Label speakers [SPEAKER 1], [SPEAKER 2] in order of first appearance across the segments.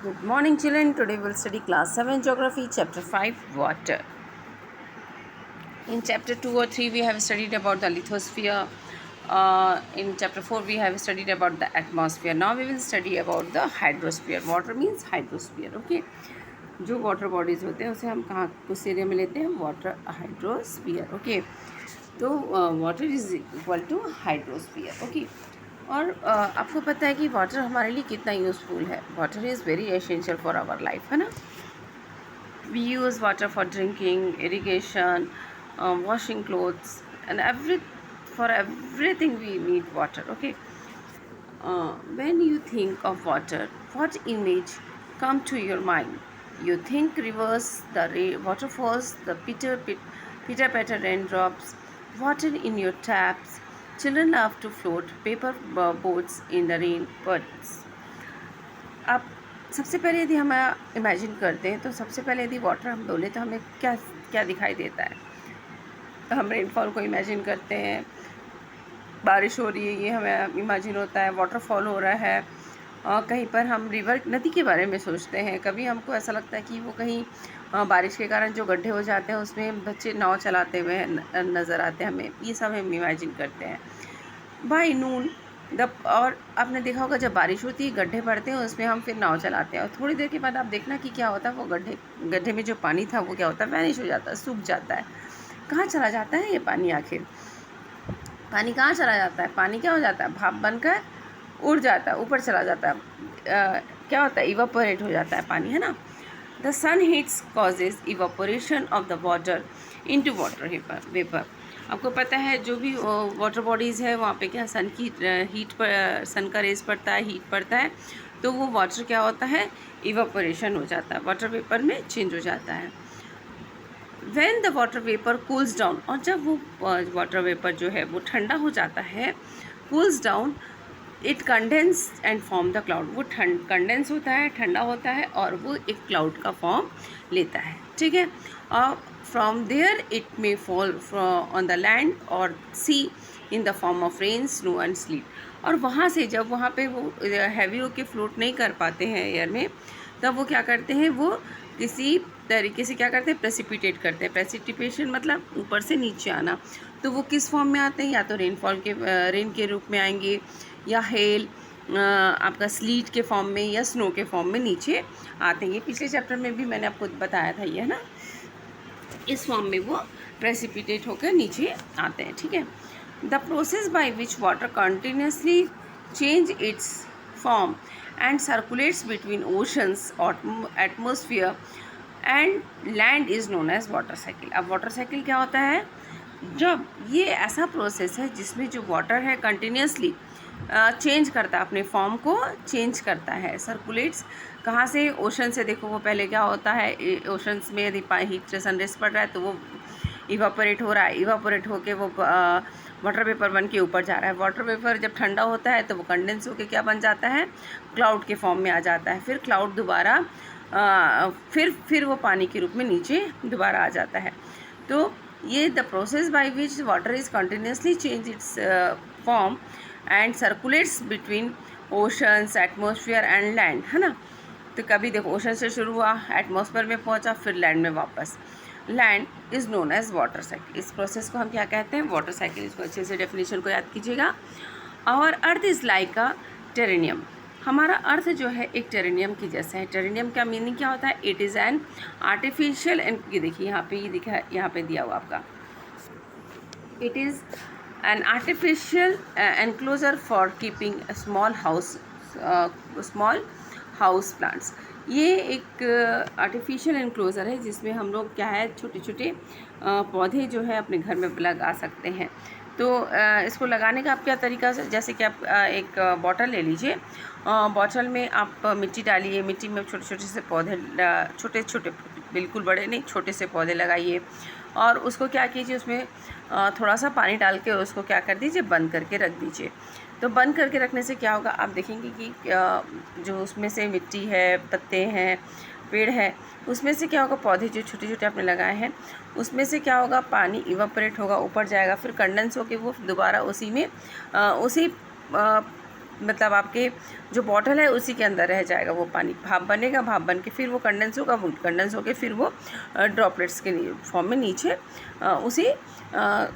[SPEAKER 1] Good morning, children. Today we'll study class 7 geography, chapter 5 water. In chapter 2 or 3 we have studied about the lithosphere. In chapter 4 we have studied about the atmosphere. Now we will study about the hydrosphere. Water means hydrosphere. Okay. जो water bodies होते हैं उसे हम कहाँ किस area में लेते हैं? Water hydrosphere. ओके. तो water is equal to hydrosphere. Okay. और आपको पता है कि वाटर हमारे लिए कितना यूज़फुल है. Water is very essential for our life, है ना. We use water for drinking, irrigation, washing clothes, and for everything we need water. Okay. When you think of water, what image come to your mind? You think rivers, the waterfalls, the pitter patter raindrops, water in your taps. Children love to float paper boats in the rain. But अब सबसे पहले यदि हम imagine करते हैं तो सबसे पहले यदि वाटर हम बोले तो हमें क्या क्या दिखाई देता है? हम रेनफॉल को इमेजिन करते हैं, बारिश हो रही है ये हमें इमेजिन होता है, वाटरफॉल हो रहा है, कहीं पर हम रिवर नदी के बारे में सोचते हैं. कभी हमको ऐसा लगता है कि वो कहीं बारिश के कारण जो गड्ढे हो जाते हैं उसमें बच्चे नाव चलाते हुए नज़र आते हैं हमें. ये सब हम इमेजिन करते हैं. बाय नून और आपने देखा होगा जब बारिश होती है गड्ढे पड़ते हैं उसमें हम फिर नाव चलाते हैं और थोड़ी देर के बाद आप देखना कि क्या होता है, वो गड्ढे में जो पानी था वो क्या होता है, वैनिश हो जाता है, सूख जाता है. कहाँ चला जाता है ये पानी? आखिर पानी कहाँ चला जाता है? पानी क्या हो जाता है? भाप बनकर उड़ जाता है, ऊपर चला जाता है. क्या होता है? इवापोरेट हो जाता है पानी, है ना. The sun heats causes evaporation of the water into water vapour. आपको पता है जो भी वाटर बॉडीज़ है वहाँ पे क्या सन की हीट पर सन का रेज पड़ता है, हीट पड़ता है, तो वो वाटर क्या होता है? इवापोरेशन हो जाता है, वाटर वेपर में चेंज हो जाता है. When the water vapour cools down, और जब वो वाटर वेपर जो है वो ठंडा हो जाता है, cools down, it condense and form the cloud. वो कंडेंस होता है, ठंडा होता है और वो एक क्लाउड का फॉर्म लेता है. ठीक है. और from there it may fall on the land और sea in the form of rain, snow and sleet. और वहाँ से जब वहाँ पे वो हैवी होके फ्लोट नहीं कर पाते हैं एयर में, तब वो क्या करते हैं? वो किसी तरीके से क्या करते हैं? प्रेसिपिटेट करते हैं. प्रेसिपिटेशन मतलब ऊपर से नीचे आना. तो वो किस फॉर्म में आते हैं? या तो रेन के रूप में आएंगे, या हेल आपका स्लीट के फॉर्म में, या स्नो के फॉर्म में नीचे आते हैं. ये पिछले चैप्टर में भी मैंने आपको बताया था ये, है ना. इस फॉर्म में वो प्रेसिपिटेट होकर नीचे आते हैं. ठीक है. The process by which water continuously change its form and circulates between oceans और atmosphere and land is known as water cycle. अब वाटर साइकिल क्या होता है? जब ये ऐसा प्रोसेस है जिसमें जो वाटर है कंटिन्यूसली चेंज करता है, अपने फॉर्म को चेंज करता है. सर्कुलेट्स कहाँ से? ओशन से. देखो वो पहले क्या होता है, ओशंस में यदि हीट से सनरेज पड़ रहा है तो वो इवापोरेट हो रहा है, इवापोरेट होके वो वाटर वेपर बन के ऊपर जा रहा है. वाटर वेपर जब ठंडा होता है तो वो कंडेंस होके क्या बन जाता है? क्लाउड के फॉर्म में आ जाता है. फिर क्लाउड दोबारा फिर वो पानी के रूप में नीचे दोबारा आ जाता है. तो ये the process by which water is continuously change its form and circulates between oceans, atmosphere and land, है ना. तो कभी देखो ओशन से शुरू हुआ, एटमॉस्फेयर में पहुंचा, फिर लैंड में वापस. Land is known as water cycle. इस प्रोसेस को हम क्या कहते हैं? Water cycle. इसको अच्छे से डेफिनेशन को याद कीजिएगा. और अर्थ इज़ लाइक अ टेरेनियम. हमारा अर्थ जो है एक टेरेनियम की जैसा है. टेरेनियम का मीनिंग क्या होता है? It is an artificial, and ये देखिए यहाँ पे ये दिखा, यहाँ पे दिया हुआ आपका, it is an artificial enclosure for keeping small house plants. ये एक आर्टिफिशियल एनक्लोज़र है जिसमें हम लोग क्या है, छोटे छोटे पौधे जो है अपने घर में लगा सकते हैं. तो इसको लगाने का आप क्या तरीका से, जैसे कि आप एक बॉटल ले लीजिए, बॉटल में आप मिट्टी डालिए, मिट्टी में छोटे छोटे से पौधे, छोटे छोटे, बिल्कुल बड़े नहीं, छोटे से पौधे लगाइए और उसको क्या कीजिए, उसमें थोड़ा सा पानी डाल के उसको क्या कर दीजिए, बंद करके रख दीजिए. तो बंद करके रखने से क्या होगा, आप देखेंगे कि जो उसमें से मिट्टी है, पत्ते हैं, पेड़ है, उसमें से क्या होगा, पौधे जो छोटे छोटे आपने लगाए हैं उसमें से क्या होगा, पानी इवापोरेट होगा, ऊपर जाएगा, फिर कंडेंस होकर वो दोबारा उसी में उसी मतलब आपके जो बॉटल है उसी के अंदर रह जाएगा वो पानी। भाप बनेगा, भाप बन के फिर वो कंडेंस होगा, वो कंडेंस होकर फिर वो ड्रॉपलेट्स के फॉर्म में नीचे उसी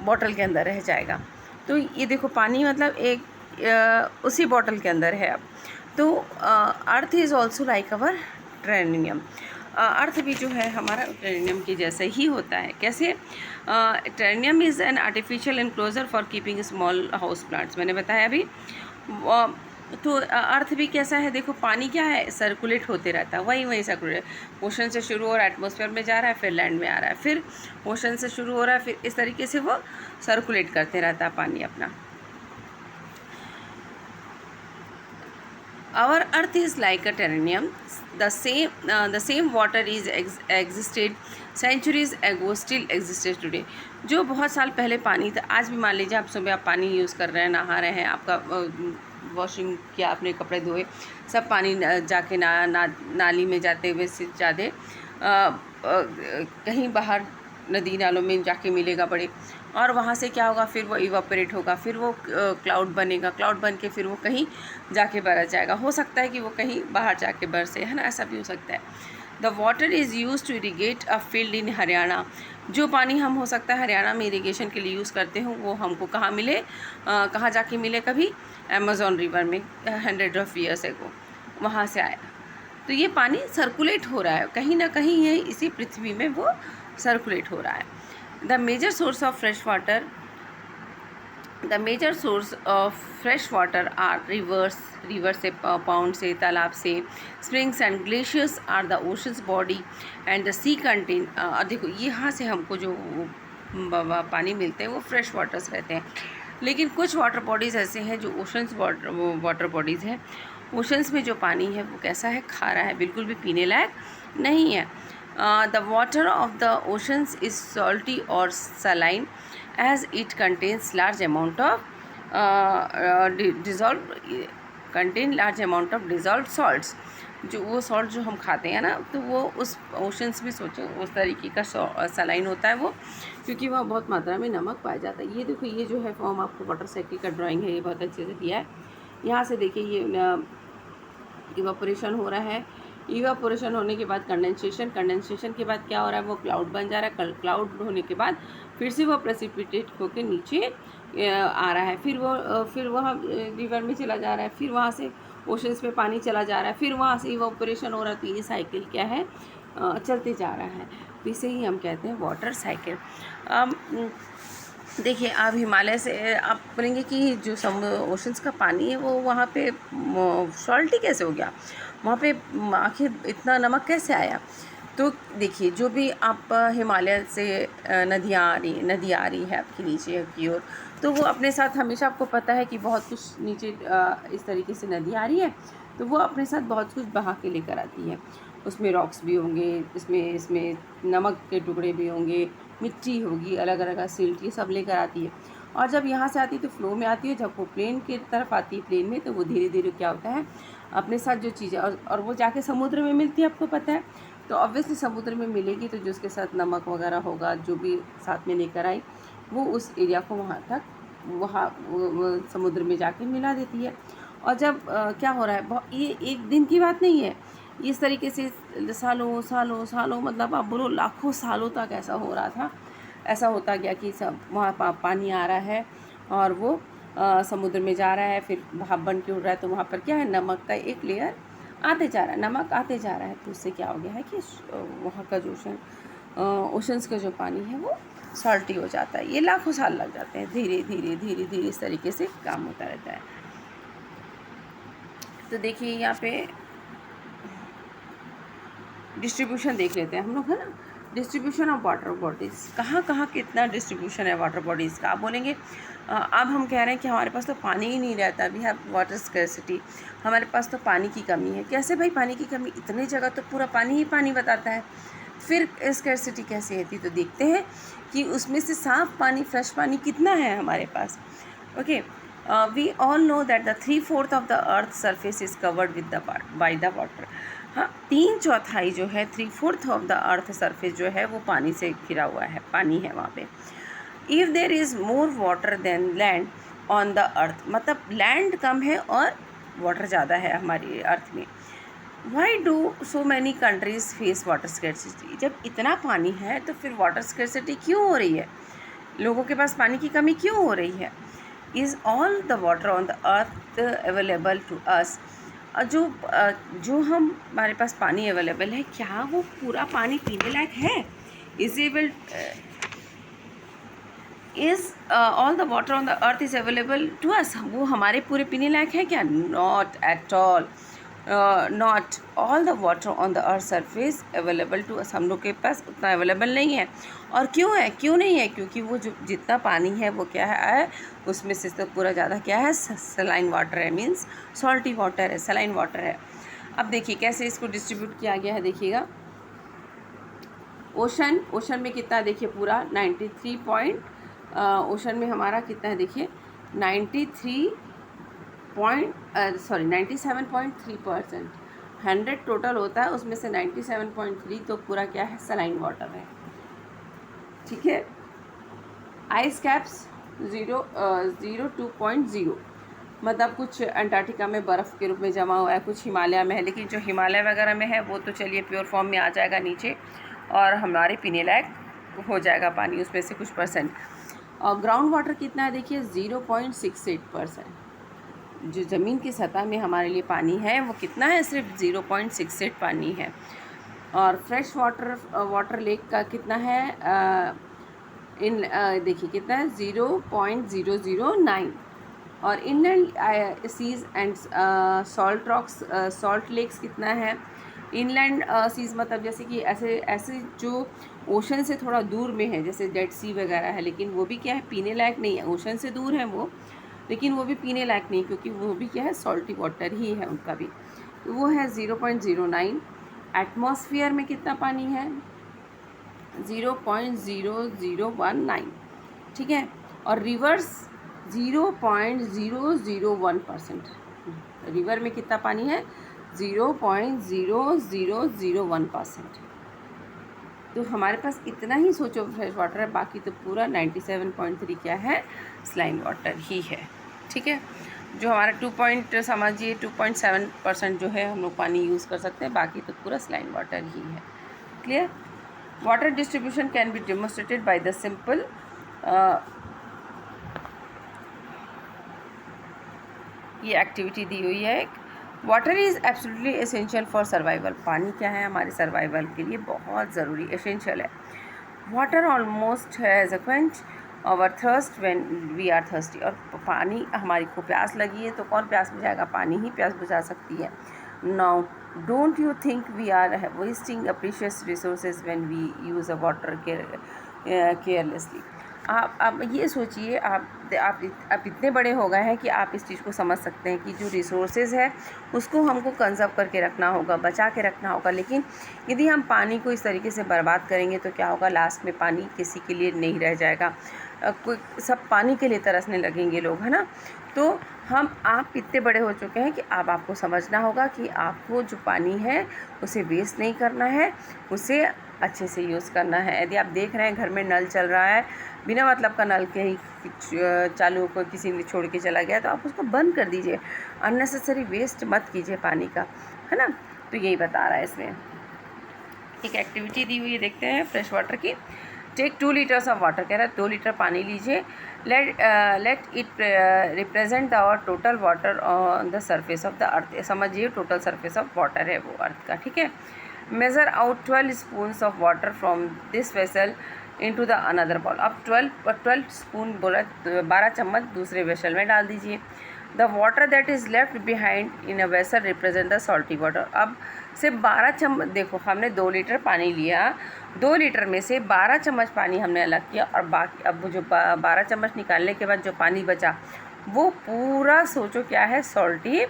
[SPEAKER 1] बॉटल के अंदर रह जाएगा। तो ये देखो पानी मतलब एक उसी बॉटल के अंदर है अब। तो earth is also like our terrarium. Earth भी जो है हमारा ट्रेनियम के जैसे ही होता है। कैसे? Terrarium is an artificial enclosure for keeping small house plants, मैंने बताया अभी। तो अर्थ भी कैसा है? देखो पानी क्या है, सर्कुलेट होते रहता है, वही सर्कुलेट, ओशन से शुरू हो रहा है, एटमॉस्फेयर में जा रहा है, फिर लैंड में आ रहा है, फिर ओशन से शुरू हो रहा है, फिर इस तरीके से वो सर्कुलेट करते रहता है पानी अपना। Our earth is like a terrarium. The same water is existed centuries ago, still exists today. जो बहुत साल पहले पानी था, आज भी मान लीजिए आप सुबह आप पानी यूज़ कर रहे हैं, नहा रहे हैं, आपका वॉशिंग किया, आपने कपड़े धोए, सब पानी जाके नाली में जाते हुए से ज़्यादा कहीं बाहर नदी नालों में जाके मिलेगा बड़े, और वहाँ से क्या होगा, फिर वो इवापोरेट होगा, फिर वो क्लाउड बनेगा, क्लाउड बन के फिर वो कहीं जाके बरस जाएगा। हो सकता है कि वो कहीं बाहर जाके बरसे, है ना, ऐसा भी हो सकता है। The water is use to irrigate a field in Haryana. जो पानी हम हो सकता है हरियाणा में इरीगेशन के लिए यूज़ करते हो, वो हमको कहाँ मिले, कहाँ जाके मिले? कभी अमेज़न रिवर में 100 ऑफ ईयर्स एगो वहाँ से आया। तो ये पानी सर्कुलेट हो रहा है कहीं ना कहीं, है इसी पृथ्वी में वो सर्कुलेट हो रहा है। The major source of fresh water are rivers से, पाउंड से, तालाब से, springs and glaciers are the oceans body and the sea contain. देखो यहाँ से हमको जो पानी मिलते हैं वो फ्रेश वाटर्स रहते हैं, लेकिन कुछ वाटर बॉडीज़ ऐसे हैं जो ओशंस वाटर बॉडीज़ हैं। ओशंस में जो पानी है वो कैसा है? खारा है, बिल्कुल भी पीने लायक नहीं है। The water of the oceans is salty और saline as it contains large amount of dissolve salts. जो वो सॉल्ट जो हम खाते हैं ना, तो वो उस ओशंस में सोचो उस तरीके का सलाइन होता है वो, क्योंकि वह बहुत मात्रा में नमक पाया जाता है। ये देखो, ये जो है फॉर्म आपको वाटर साइकिल का ड्राइंग है, ये बहुत अच्छे से दिया है। यहाँ से देखिए ये इवापोरेशन हो रहा है, इवापोरेशन होने के बाद कंडेंसेशन के बाद क्या हो रहा है, वो क्लाउड बन जा रहा है, क्लाउड होने के बाद फिर से वो प्रेसिपिटेट होकर नीचे आ रहा है, फिर वह रिवर में चला जा रहा है, फिर वहाँ से ओशंस में पानी चला जा रहा है, फिर वहाँ से इवापोरेशन हो रहा है। तो ये साइकिल क्या है? चलते जा रहा है। तो इसे ही हम कहते हैं वाटर साइकिल। देखिए, आप हिमालय से आप बोलेंगे कि जो ओशंस का पानी है वो वहाँ पे सॉल्टी कैसे हो गया, वहाँ पे आखिर इतना नमक कैसे आया? तो देखिए, जो भी आप हिमालय से नदी आ रही है आपकी नीचे की ओर, तो वो अपने साथ हमेशा, आपको पता है कि बहुत कुछ नीचे इस तरीके से नदी आ रही है, तो वो अपने साथ बहुत कुछ बहा के लेकर आती है। उसमें रॉक्स भी होंगे, इसमें नमक के टुकड़े भी होंगे, मिट्टी होगी, अलग अलग सिल्ट, ये सब लेकर आती है। और जब यहाँ से आती है तो फ्लो में आती है, जब वो प्लेन की तरफ आती है प्लेन में, तो वो धीरे धीरे क्या होता है, अपने साथ जो चीज़ें, और वो जाके समुद्र में मिलती है, आपको पता है। तो ऑब्वियसली समुद्र में मिलेगी, तो जो उसके साथ नमक वगैरह होगा, जो भी साथ में लेकर आई, वो उस एरिया को वहाँ समुद्र में जाके मिला देती है। और जब क्या हो रहा है, ये एक दिन की बात नहीं है, इस तरीके से सालों मतलब आप बोलो लाखों सालों तक ऐसा हो रहा था। ऐसा होता गया कि सब वहाँ पानी आ रहा है और वो समुद्र में जा रहा है, फिर भाप बन के उड़ रहा है, तो वहाँ पर क्या है, नमक का एक लेयर आते जा रहा है, नमक आते जा रहा है। तो उससे क्या हो गया है कि वहाँ का जो ओशंस का जो पानी है वो सॉल्टी हो जाता है। ये लाखों साल लग जाते हैं, धीरे धीरे इस तरीके से काम होता रहता है। तो देखिए यहाँ पे डिस्ट्रीब्यूशन देख लेते हैं हम लोग, है ना। डिस्ट्रीब्यूशन ऑफ वाटर बॉडीज़, कहाँ कितना डिस्ट्रीब्यूशन है वाटर बॉडीज़ का। आप बोलेंगे अब हम कह रहे हैं कि हमारे पास तो पानी ही नहीं रहता, वी हैव वाटर स्कैर्सिटी, हमारे पास तो पानी की कमी है। कैसे भाई पानी की कमी? इतनी जगह तो पूरा पानी ही पानी बताता है, फिर स्कैर्सिटी कैसे होती? तो देखते हैं कि उसमें से साफ़ पानी, फ्रेश पानी कितना है हमारे पास। Okay, we all know that the 3/4 of the earth surface is covered with by the water. हाँ, 3/4 जो है, 3/4 ऑफ द अर्थ सरफेस जो है वो पानी से घिरा हुआ है, पानी है वहाँ पे। If there is more water than land on the earth, मतलब लैंड कम है और वाटर ज़्यादा है हमारी अर्थ में। Why do so many countries face water scarcity? जब इतना पानी है तो फिर वाटर स्कैर्सिटी क्यों हो रही है, लोगों के पास पानी की कमी क्यों हो रही है? Is all the water on the earth available to us? जो हमारे पास पानी अवेलेबल है, क्या वो पूरा पानी पीने लायक है? Is all the water on the earth is available to us? वो हमारे पूरे पीने लायक है क्या? Not at all. Not all the water on the earth surface available to us. हम लोग के पास उतना अवेलेबल नहीं है। और क्यों है, क्यों नहीं है? क्योंकि वो जो जितना पानी है वो क्या है, उसमें से तो पूरा ज़्यादा क्या है, सलाइन वाटर है, मीन्स सॉल्टी वाटर है, सलाइन वाटर है। अब देखिए कैसे इसको डिस्ट्रीब्यूट किया गया है, देखिएगा। ओशन में कितना है देखिए, पूरा 93 पॉइंट, ओशन में हमारा कितना है देखिए 97.3%। 100 टोटल होता है, उसमें से 97.3 तो पूरा क्या है, सलाइन वाटर है। ठीक है। आइस कैप्स 2.0, मतलब कुछ अंटार्कटिका में बर्फ़ के रूप में जमा हुआ है, कुछ हिमालय में है, लेकिन जो हिमालय वगैरह में है वो तो चलिए प्योर फॉर्म में आ जाएगा नीचे और हमारे पीने लायक हो जाएगा पानी, उसमें से कुछ परसेंट। और ग्राउंड वाटर कितना है देखिए 0.68%। जो ज़मीन की सतह में हमारे लिए पानी है वो कितना है, सिर्फ 0.68 पानी है। और फ्रेश वाटर लेक का कितना है, देखिए कितना है 0.009। और inland seas and salt lakes कितना है। इनलैंड सीज मतलब जैसे कि ऐसे जो ओशन से थोड़ा दूर में है, जैसे डेड सी वगैरह है, लेकिन वो भी क्या है, पीने लायक नहीं है। ओशन से दूर है वो, लेकिन वो भी पीने लायक नहीं, क्योंकि वो भी क्या है, सॉल्टी वाटर ही है उनका भी। तो वो है 0.09। एटमॉस्फेयर में कितना पानी है, 0.0019। ठीक है। और रिवर्स 0.001%। रिवर में कितना पानी है, 0.0001%। तो हमारे पास इतना ही सोचो फ्रेश वाटर है, बाकी तो पूरा 97.3 क्या है, स्लाइन वाटर ही है। ठीक है। जो हमारा 2.7% जो है हम लोग पानी यूज़ कर सकते हैं, बाकी तो पूरा स्लाइन वाटर ही है। Clear. Water distribution can be demonstrated by the simple, ये एक्टिविटी दी हुई है। Water is absolutely essential for survival. पानी क्या है, हमारे सर्वाइवल के लिए बहुत ज़रूरी, एसेंशियल है। Water almost has quench our thirst when we are thirsty. और पानी, हमारी को प्यास लगी है तो कौन प्यास बुझाएगा, पानी ही प्यास बुझा सकती है। Now don't you think we are wasting a precious resources when we use a water carelessly. आप ये सोचिए, आप इतने बड़े हो गए हैं कि आप इस चीज़ को समझ सकते हैं कि जो रिसोर्सेज है उसको हमको कंजर्व करके रखना होगा, बचा के रखना होगा। लेकिन यदि हम पानी को इस तरीके से बर्बाद करेंगे तो क्या होगा, लास्ट में पानी किसी के लिए नहीं रह जाएगा। कोई सब पानी के लिए तरसने लगेंगे लोग, है ना। तो आप इतने बड़े हो चुके हैं कि अब आपको समझना होगा कि आपको जो पानी है उसे वेस्ट नहीं करना है, उसे अच्छे से यूज़ करना है। यदि आप देख रहे हैं घर में नल चल रहा है, बिना मतलब का नल के ही चालू को किसी ने छोड़ के चला गया, तो आप उसको बंद कर दीजिए। अननेसेसरी वेस्ट मत कीजिए पानी का, है ना। तो यही बता रहा है इसमें। एक एक्टिविटी दी हुई है, देखते हैं फ्रेश वाटर की। टेक 2 लीटर्स ऑफ वाटर, कह रहा है 2 लीटर पानी लीजिए। Let it represent our total water on the surface of the earth. समझिए टोटल सरफेस ऑफ वाटर है वो अर्थ का। ठीक है। Measure out 12 spoons of water from this vessel into the another ball. अब 12 स्पून बोला, 12 चम्मच दूसरे वेसल में डाल दीजिए। The water that is left behind in a vessel represent the salty water. अब सिर्फ 12 चम्मच, देखो हमने 2 लीटर पानी लिया, 2 लीटर में से 12 चम्मच पानी हमने अलग किया, और बाकी अब जो 12 चम्मच निकालने के बाद जो पानी बचा वो पूरा सोचो क्या है, सॉल्टी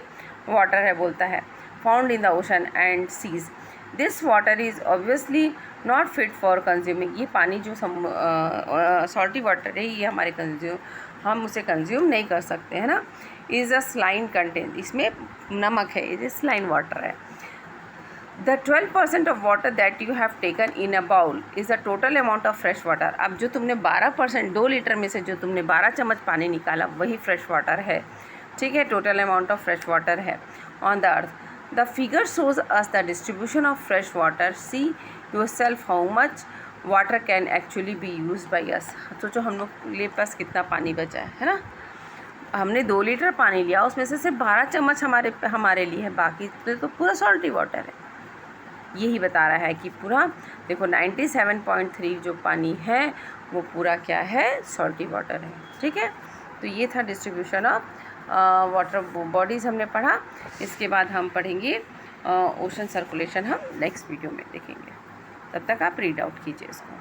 [SPEAKER 1] वाटर है बोलता है। Found in the ocean and seas. This water is obviously not fit for consuming. ये पानी जो सॉल्टी वाटर है ये हम उसे कंज्यूम नहीं कर सकते, है ना। इज़ अ स्लाइन कंटेंट, इसमें नमक है, ये स्लाइन वाटर है। The 12% of water that you have taken in a bowl is the total amount of fresh water. अब जो तुमने 12%, 2 लीटर में से जो तुमने 12 चम्मच पानी निकाला वही फ्रेश वाटर है। ठीक है, total amount of fresh water है on the earth. The figure shows us the distribution of fresh water, see yourself how much water can actually be use by us. सोचो हम लोग के पास कितना पानी बचा है ना। हमने 2 लीटर पानी लिया, उसमें से सिर्फ 12 चम्मच हमारे लिए है, बाकी तो पूरा सॉल्टी वाटर है। यही बता रहा है कि पूरा देखो 97.3 जो पानी है वो पूरा क्या है, सॉल्टी वाटर है। ठीक है, तो ये था डिस्ट्रीब्यूशन ऑफ वाटर बॉडीज़ हमने पढ़ा। इसके बाद हम पढ़ेंगे ओशन सर्कुलेशन, हम नेक्स्ट वीडियो में देखेंगे। तब तक आप रीड आउट कीजिए इसको।